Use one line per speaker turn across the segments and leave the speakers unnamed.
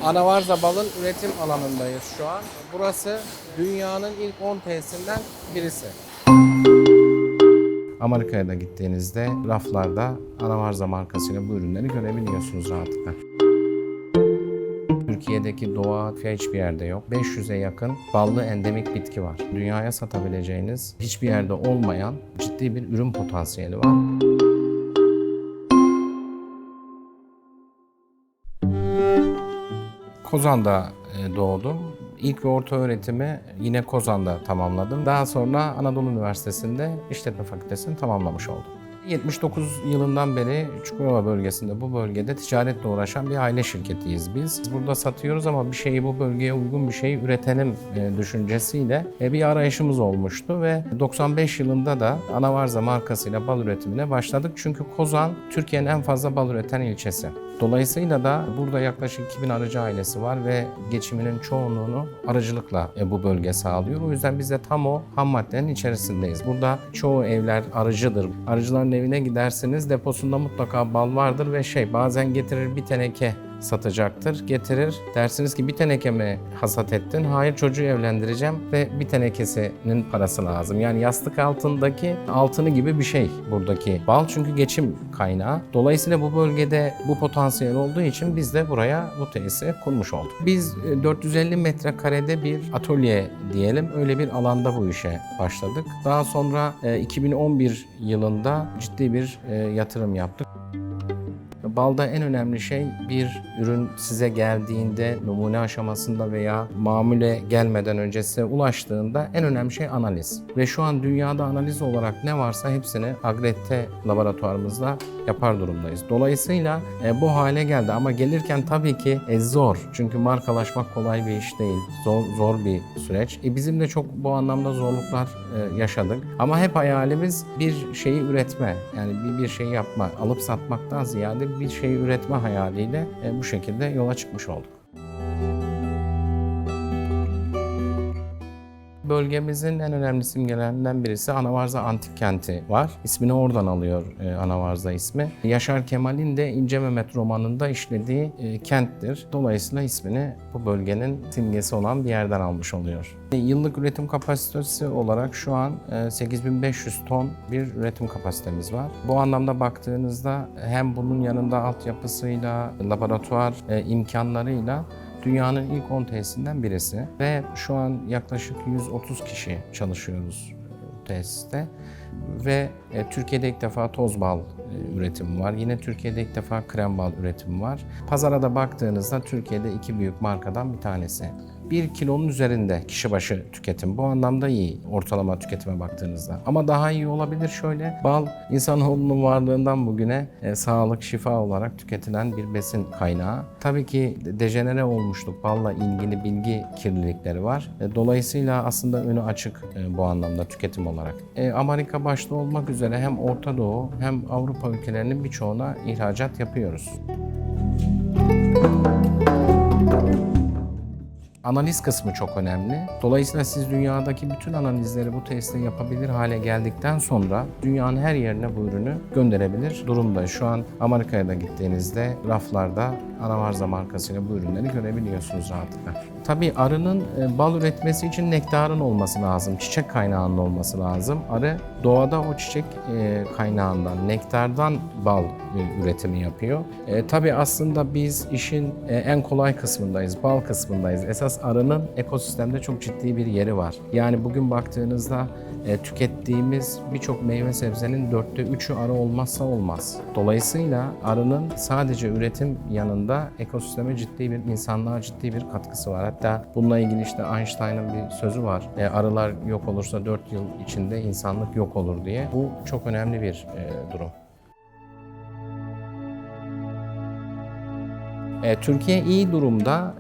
Anavarza balın üretim alanındayız şu an. Burası dünyanın ilk 10 tesisinden birisi. Amerika'ya da gittiğinizde raflarda Anavarza markasıyla bu ürünleri görebiliyorsunuz rahatlıkla. Türkiye'deki doğa hiçbir yerde yok. 500'e yakın ballı endemik bitki var. Dünyaya satabileceğiniz hiçbir yerde olmayan ciddi bir ürün potansiyeli var. Kozan'da doğdum. İlk ve orta öğretimi yine Kozan'da tamamladım. Daha sonra Anadolu Üniversitesi'nde İşletme Fakültesini tamamlamış oldum. 79 yılından beri Çukurova bölgesinde, bu bölgede ticaretle uğraşan bir aile şirketiyiz biz. Burada satıyoruz ama bir şeyi bu bölgeye uygun bir şey üretelim düşüncesiyle bir arayışımız olmuştu ve 95 yılında da Anavarza markasıyla bal üretimine başladık. Çünkü Kozan Türkiye'nin en fazla bal üreten ilçesi. Dolayısıyla da burada yaklaşık 2000 arıcı ailesi var ve geçiminin çoğunluğunu arıcılıkla bu bölge sağlıyor. O yüzden biz de tam o ham maddenin içerisindeyiz. Burada çoğu evler arıcıdır. Arıcıların evine gidersiniz, deposunda mutlaka bal vardır ve bazen getirir bir teneke satacaktır. Getirir, dersiniz ki bir teneke mi hasat ettin? Hayır, çocuğu evlendireceğim ve bir tenekesinin parası lazım. Yani yastık altındaki altını gibi bir şey buradaki bal, çünkü geçim kaynağı. Dolayısıyla bu bölgede bu potansiyel olduğu için biz de buraya bu tesisi kurmuş olduk. Biz 450 metrekarede bir atölye diyelim, öyle bir alanda bu işe başladık. Daha sonra 2011 yılında ciddi bir yatırım yaptık. Balda en önemli şey, bir ürün size geldiğinde, numune aşamasında veya mamule gelmeden önce size ulaştığında en önemli şey analiz. Ve şu an dünyada analiz olarak ne varsa hepsini Agred'te laboratuvarımızda yapar durumdayız. Dolayısıyla bu hale geldi ama gelirken tabii ki zor. Çünkü markalaşmak kolay bir iş değil. Zor bir süreç. Bizim de çok bu anlamda zorluklar yaşadık. Ama hep hayalimiz bir şeyi üretme. Yani bir şeyi yapma. Alıp satmaktan ziyade bir şeyi üretme hayaliyle bu şekilde yola çıkmış olduk. Bölgemizin en önemli simgelerinden birisi Anavarza Antik Kenti var. İsmini oradan alıyor Anavarza ismi. Yaşar Kemal'in de İnce Mehmet romanında işlediği kenttir. Dolayısıyla ismini bu bölgenin simgesi olan bir yerden almış oluyor. Yıllık üretim kapasitesi olarak şu an 8500 ton bir üretim kapasitemiz var. Bu anlamda baktığınızda hem bunun yanında altyapısıyla, laboratuvar imkanlarıyla dünyanın ilk 10 tesisinden birisi ve şu an yaklaşık 130 kişi çalışıyoruz tesiste ve Türkiye'de ilk defa toz bal üretimi var. Yine Türkiye'de ilk defa krem bal üretimi var. Pazara da baktığınızda Türkiye'de iki büyük markadan bir tanesi. 1 kilonun üzerinde kişi başı tüketim. Bu anlamda iyi ortalama tüketime baktığınızda. Ama daha iyi olabilir şöyle. Bal insanoğlunun varlığından bugüne sağlık, şifa olarak tüketilen bir besin kaynağı. Tabii ki dejenere olmuşluk, balla ilgili bilgi kirlilikleri var. Dolayısıyla aslında önü açık bu anlamda tüketim olarak. Amerika başta olmak üzere hem Orta Doğu hem Avrupa ülkelerinin birçoğuna ihracat yapıyoruz. Analiz kısmı çok önemli. Dolayısıyla siz dünyadaki bütün analizleri bu tesiste yapabilir hale geldikten sonra dünyanın her yerine bu ürünü gönderebilir durumda. Şu an Amerika'ya da gittiğinizde raflarda Anavarza markasıyla bu ürünleri görebiliyorsunuz rahatlıkla. Tabii arının bal üretmesi için nektarın olması lazım, çiçek kaynağının olması lazım. Arı doğada o çiçek kaynağından, nektardan bal üretimi yapıyor. Tabii aslında biz işin en kolay kısmındayız, bal kısmındayız. Esas arının ekosistemde çok ciddi bir yeri var. Yani bugün baktığınızda tükettiğimiz birçok meyve sebzenin 3'ü arı olmazsa olmaz. Dolayısıyla arının sadece üretim yanında ekosisteme ciddi bir, insanlığa ciddi bir katkısı var. Hatta bununla ilgili Einstein'ın bir sözü var. Arılar yok olursa 4 yıl içinde insanlık yok olur diye. Bu çok önemli bir durum. Türkiye iyi durumda.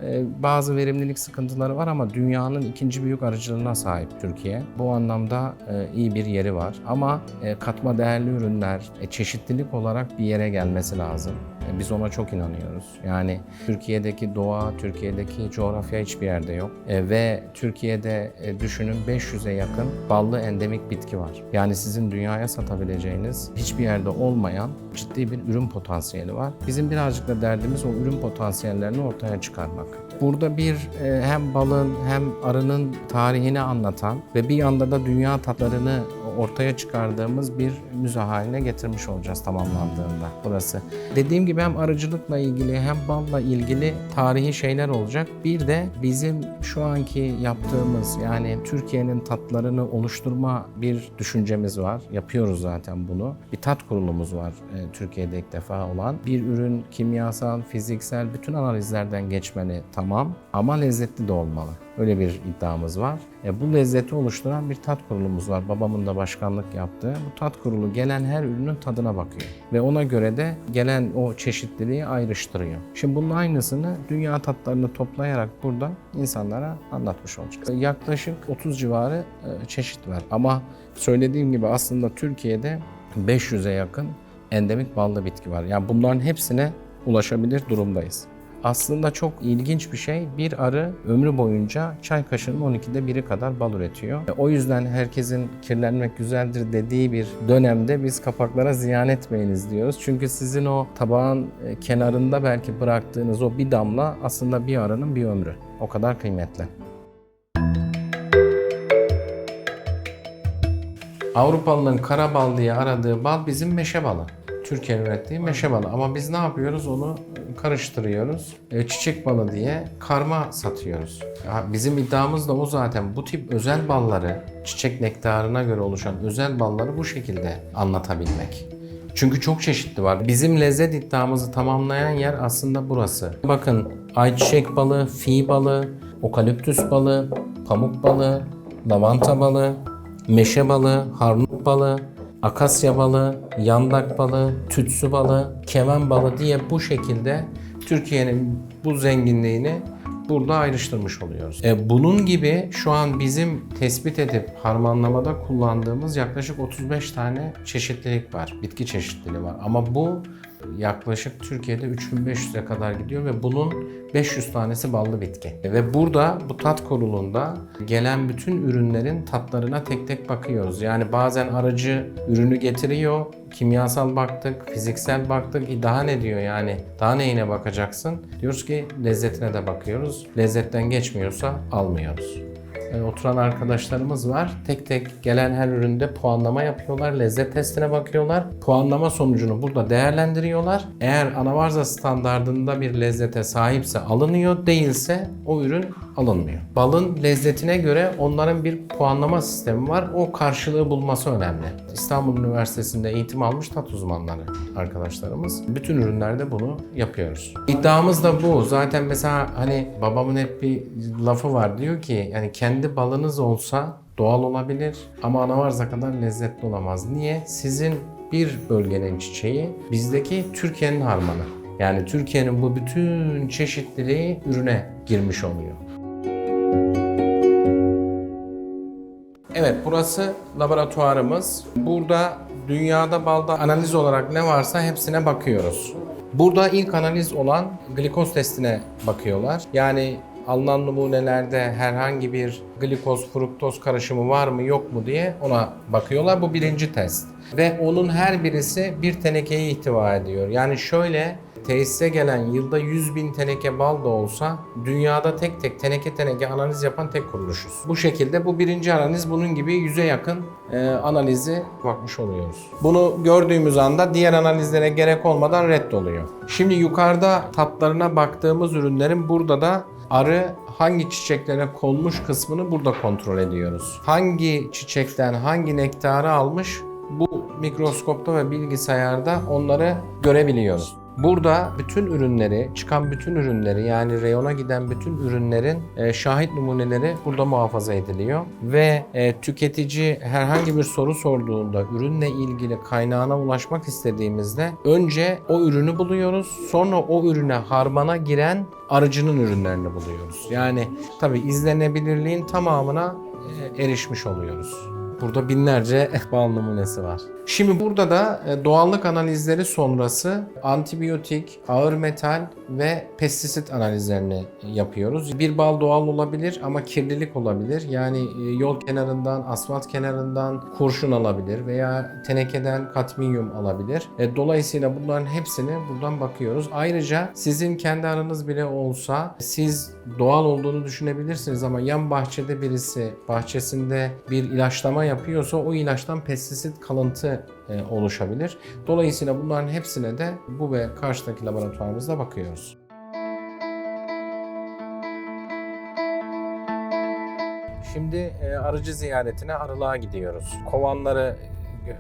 Bazı verimlilik sıkıntıları var ama dünyanın ikinci büyük arıcılığına sahip Türkiye. Bu anlamda iyi bir yeri var. Ama katma değerli ürünler, çeşitlilik olarak bir yere gelmesi lazım. Biz ona çok inanıyoruz. Yani Türkiye'deki doğa, Türkiye'deki coğrafya hiçbir yerde yok. Ve Türkiye'de düşünün 500'e yakın ballı endemik bitki var. Yani sizin dünyaya satabileceğiniz hiçbir yerde olmayan ciddi bir ürün potansiyeli var. Bizim birazcık da derdimiz o ürün potansiyellerini ortaya çıkarmak. Burada bir hem balın hem arının tarihini anlatan ve bir yanda da dünya tatlarını ortaya çıkardığımız bir müze haline getirmiş olacağız tamamlandığında burası. Dediğim gibi hem arıcılıkla ilgili hem balla ilgili tarihi şeyler olacak. Bir de bizim şu anki yaptığımız yani Türkiye'nin tatlarını oluşturma bir düşüncemiz var. Yapıyoruz zaten bunu. Bir tat kurulumuz var Türkiye'de ilk defa olan. Bir ürün kimyasal, fiziksel bütün analizlerden geçmeli tamam ama lezzetli de olmalı. Öyle bir iddiamız var. Bu lezzeti oluşturan bir tat kurulumuz var. Babamın da başkanlık yaptığı. Bu tat kurulu gelen her ürünün tadına bakıyor. Ve ona göre de gelen o çeşitliliği ayrıştırıyor. Şimdi bunun aynısını dünya tatlarını toplayarak burada insanlara anlatmış olacağız. Yaklaşık 30 civarı çeşit var. Ama söylediğim gibi aslında Türkiye'de 500'e yakın endemik ballı bitki var. Yani bunların hepsine ulaşabilir durumdayız. Aslında çok ilginç bir şey. Bir arı ömrü boyunca çay kaşığının 12'de 1'i kadar bal üretiyor. O yüzden herkesin kirlenmek güzeldir dediği bir dönemde biz kapaklara ziyan etmeyiniz diyoruz. Çünkü sizin o tabağın kenarında belki bıraktığınız o bir damla aslında bir arının bir ömrü. O kadar kıymetli. Avrupalıların kara bal diye aradığı bal bizim meşe balı. Türkiye'nin ürettiği meşe balı. Ama biz ne yapıyoruz? Onu karıştırıyoruz. Çiçek balı diye karma satıyoruz. Bizim iddiamız da o zaten. Bu tip özel balları, çiçek nektarına göre oluşan özel balları bu şekilde anlatabilmek. Çünkü çok çeşitli var. Bizim lezzet iddiamızı tamamlayan yer aslında burası. Bakın ayçiçek balı, fi balı, okaliptüs balı, pamuk balı, lavanta balı, meşe balı, harnut balı, akasya balı, yandak balı, tütsü balı, kemen balı diye bu şekilde Türkiye'nin bu zenginliğini burada ayrıştırmış oluyoruz. Bunun gibi şu an bizim tespit edip harmanlamada kullandığımız yaklaşık 35 tane çeşitlilik var. Bitki çeşitliliği var. Ama bu yaklaşık Türkiye'de 3500'e kadar gidiyor ve bunun 500 tanesi ballı bitki. Ve burada bu tat kurulunda gelen bütün ürünlerin tatlarına tek tek bakıyoruz. Yani bazen aracı ürünü getiriyor, kimyasal baktık, fiziksel baktık, daha ne diyor yani, daha neyine bakacaksın? Diyoruz ki lezzetine de bakıyoruz. Lezzetten geçmiyorsa almıyoruz. Oturan arkadaşlarımız var. Tek tek gelen her üründe puanlama yapıyorlar. Lezzet testine bakıyorlar. Puanlama sonucunu burada değerlendiriyorlar. Eğer anavarza standardında bir lezzete sahipse alınıyor. Değilse o ürün alınmıyor. Balın lezzetine göre onların bir puanlama sistemi var. O karşılığı bulması önemli. İstanbul Üniversitesi'nde eğitim almış tat uzmanları arkadaşlarımız. Bütün ürünlerde bunu yapıyoruz. İddiamız da bu. Zaten mesela hani babamın hep bir lafı var. Diyor ki yani kendi balınız olsa doğal olabilir ama anavarza kadar lezzetli olamaz. Niye? Sizin bir bölgenin çiçeği, bizdeki Türkiye'nin harmanı. Yani Türkiye'nin bu bütün çeşitliliği ürüne girmiş oluyor. Evet, burası laboratuvarımız. Burada dünyada balda analiz olarak ne varsa hepsine bakıyoruz. Burada ilk analiz olan glikoz testine bakıyorlar. Yani alınan numunelerde herhangi bir glikoz, fruktoz karışımı var mı yok mu diye ona bakıyorlar. Bu birinci test. Ve onun her birisi bir tenekeye ihtiva ediyor. Yani şöyle tesise gelen yılda 100.000 teneke bal da olsa dünyada tek tek teneke analiz yapan tek kuruluşuz. Bu şekilde bu birinci analiz, bunun gibi 100'e yakın analizi bakmış oluyoruz. Bunu gördüğümüz anda diğer analizlere gerek olmadan reddoluyor. Şimdi yukarıda tatlarına baktığımız ürünlerin burada da arı hangi çiçeklere konmuş kısmını burada kontrol ediyoruz. Hangi çiçekten hangi nektarı almış bu mikroskopta ve bilgisayarda onları görebiliyoruz. Burada bütün ürünleri, çıkan bütün ürünleri yani reyona giden bütün ürünlerin şahit numuneleri burada muhafaza ediliyor. Ve tüketici herhangi bir soru sorduğunda ürünle ilgili kaynağına ulaşmak istediğimizde önce o ürünü buluyoruz. Sonra o ürüne harmana giren arıcının ürünlerini buluyoruz. Yani tabii izlenebilirliğin tamamına erişmiş oluyoruz. Burada binlerce bal numunesi var. Şimdi burada da doğallık analizleri sonrası antibiyotik, ağır metal ve pestisit analizlerini yapıyoruz. Bir bal doğal olabilir ama kirlilik olabilir. Yani yol kenarından, asfalt kenarından kurşun alabilir veya tenekeden kadmiyum alabilir. Dolayısıyla bunların hepsini buradan bakıyoruz. Ayrıca sizin kendi aranız bile olsa siz doğal olduğunu düşünebilirsiniz ama yan bahçede birisi bahçesinde bir ilaçlama yapıyorsa o ilaçtan pestisit kalıntı oluşabilir. Dolayısıyla bunların hepsine de bu ve karşıdaki laboratuvarımızda bakıyoruz. Şimdi arıcı ziyaretine arılığa gidiyoruz. Kovanları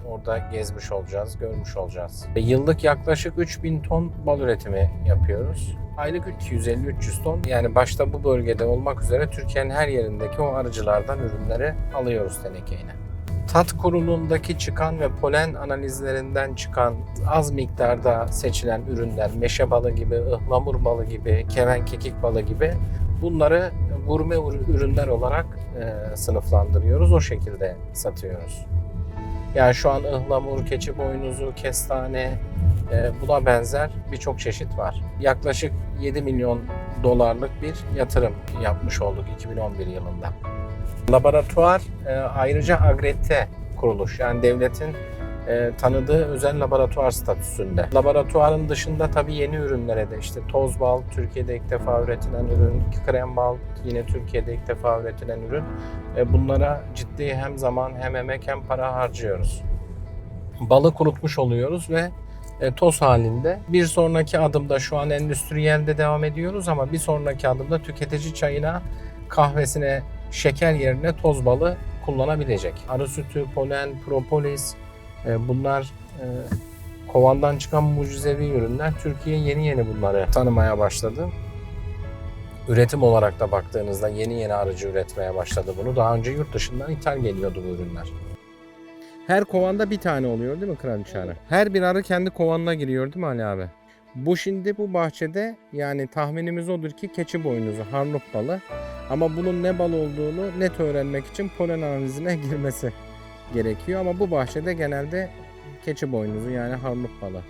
orada gezmiş olacağız, görmüş olacağız. Yıllık yaklaşık 3000 ton bal üretimi yapıyoruz. Aylık 250-300 ton. Yani başta bu bölgede olmak üzere Türkiye'nin her yerindeki o arıcılardan ürünleri alıyoruz tenekeyle. Tat kurulundaki çıkan ve polen analizlerinden çıkan az miktarda seçilen ürünler, meşe balı gibi, ıhlamur balı gibi, keven kekik balı gibi bunları gurme ürünler olarak sınıflandırıyoruz. O şekilde satıyoruz. Yani şu an ıhlamur, keçi boynuzu, kestane, buna benzer birçok çeşit var. Yaklaşık 7 milyon dolarlık bir yatırım yapmış olduk 2011 yılında. Laboratuvar ayrıca Agredite kuruluş, yani devletin tanıdığı özel laboratuvar statüsünde. Laboratuvarın dışında tabii yeni ürünlere de işte toz bal, Türkiye'de ilk defa üretilen ürün, krem bal yine Türkiye'de ilk defa üretilen ürün. Bunlara ciddi hem zaman hem emek hem para harcıyoruz. Balı kurutmuş oluyoruz ve toz halinde. Bir sonraki adımda şu an endüstriyelde devam ediyoruz ama bir sonraki adımda tüketici çayına, kahvesine şeker yerine toz balı kullanabilecek. Arı sütü, polen, propolis, bunlar kovandan çıkan mucizevi ürünler. Türkiye yeni bunları tanımaya başladı. Üretim olarak da baktığınızda yeni arıcı üretmeye başladı bunu. Daha önce yurt dışından ithal geliyordu bu ürünler. Her kovanda bir tane oluyor değil mi kraliçe arı? Her bir arı kendi kovanına giriyor değil mi Ali abi? Bu şimdi bu bahçede yani tahminimiz odur ki keçi boynuzu, harnup balı. Ama bunun ne bal olduğunu net öğrenmek için polen analizine girmesi gerekiyor. Ama bu bahçede genelde keçi boynuzu yani harnup balı.